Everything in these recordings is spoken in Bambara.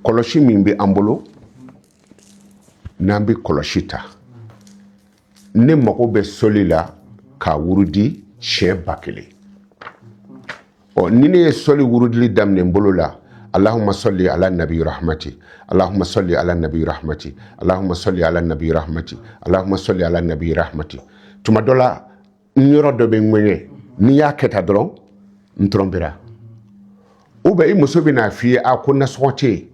kɔlɔsi min bɛ an bolo n'an bɛ kɔlɔsi ta ne mago bɛ sɔli la ka wurudi siɲɛ 1000 ni ne ye sɔli wurudili daminɛ n bolo la Allahumma salli ala nabi rahmati Allahumma salli ala nabi rahmati Allahumma salli ala nabi rahmati Allahumma salli ala nabi rahmati tuma dɔ la n yɔrɔ dɔ bɛ n ŋɛɲɛ n'i y'a kɛ ta dɔrɔn n trompera ou bien i muso bɛna f'i ye ko nasɔngɔ tɛ yen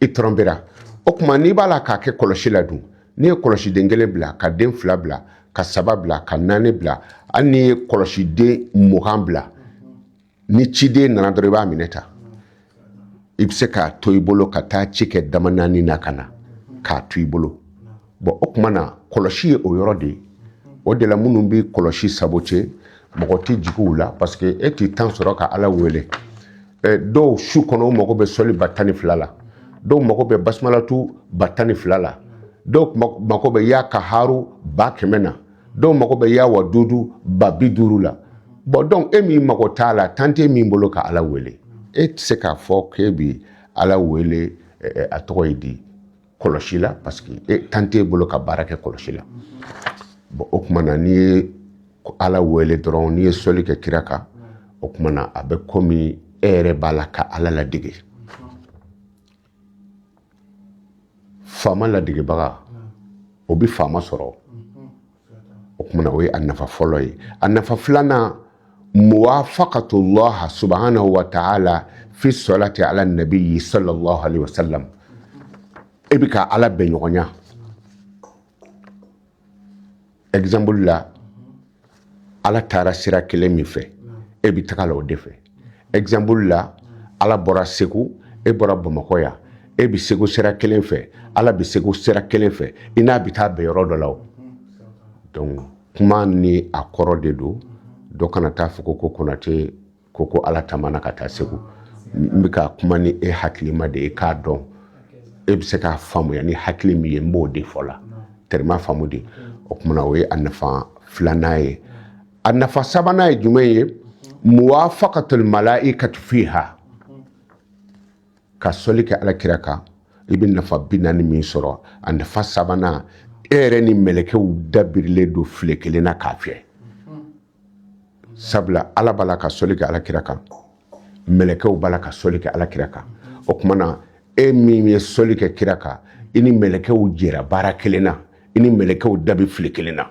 i trompera o tuma n'i b'a la k'a kɛ kɔlɔsi la dun n'i ye kɔlɔsiden 1 bila ka den 2 bila ka 3 bila ka 4 bila hali n'i ye kɔlɔsiden 20 bila ni ciden nana dɔrɔn i b'a minɛ ta i bɛ se k'a to i bolo ka taa ci kɛ dama 4 na ka na k'a to i bolo bon o tuma na kɔlɔsi ye o yɔrɔ de ye o de la minnu bɛ kɔlɔsi saboter mɔgɔ tɛ jigin u la parce que e t'i temps sɔrɔ ka Ala wele dɔw su kɔnɔ u mago bɛ sɔli 12 la dɔw mago bɛ basimalatu 12 la dɔw mago bɛ ya kaharu 100 na dɔw mago bɛ ya wadudu 50 la bon donc e min mago t'a la tant e min bolo ka Ala wele e tɛ se k'a fɔ k'e bi Ala wele a tɔgɔ ye di kɔlɔsi la parce que tant e bolo ka baara kɛ kɔlɔsi la bon o tuma na n'i ye Ala wele dɔrɔn n'i ye sɔli kɛ kira kan o tuma na a bɛ komi e yɛrɛ b'a la ka Ala ladege faama ladegebaga o bɛ faama sɔrɔ o tuma na o ye a nafa fɔlɔ ye a nafa filanan muwafaqatullah subhanahu wa ta'ala fi salati ala nabi sallallahu alaihi wasallam e bɛ ka Ala bɛn ɲɔgɔnya exemple la Ala taara sira kelen min fɛ e bɛ taga la o de fɛ exemple la Ala bɔra Segu e bɔra Bamakɔ yan e bɛ Segu sira kelen fɛ Ala bɛ Segu sira kelen fɛ i n'a bɛ taa bɛn yɔrɔ dɔ la o donc kuma ni a kɔrɔ de don dɔ kana taa fɔ ko Konate ko Ala tamana ka taa Segu n bɛ ka kuma ni e hakilima de ye k'a dɔn e bɛ se k'a faamuya ni hakili min ye n b'o de fɔ la tellement faamu de o kuma na o ye a nafa filanan ye a nafa sabanan ye jumɛn ye muwafaqatul malaikatu fiha ka sɔli kɛ Alakira kan i bɛ nafa 40 min sɔrɔ a nafa sabanan e yɛrɛ ni mɛlɛkɛw dabirilen don file kelen na k'a fiyɛ sabula Ala b'a la ka sɔli kɛ Alakira kan mɛlɛkɛw b'a la ka sɔli kɛ Alakira kan o tuma na e min ye sɔli kɛ kira kan i ni mɛlɛkɛw jɛra baara kelen na i ni mɛlɛkɛw dabi file kelen na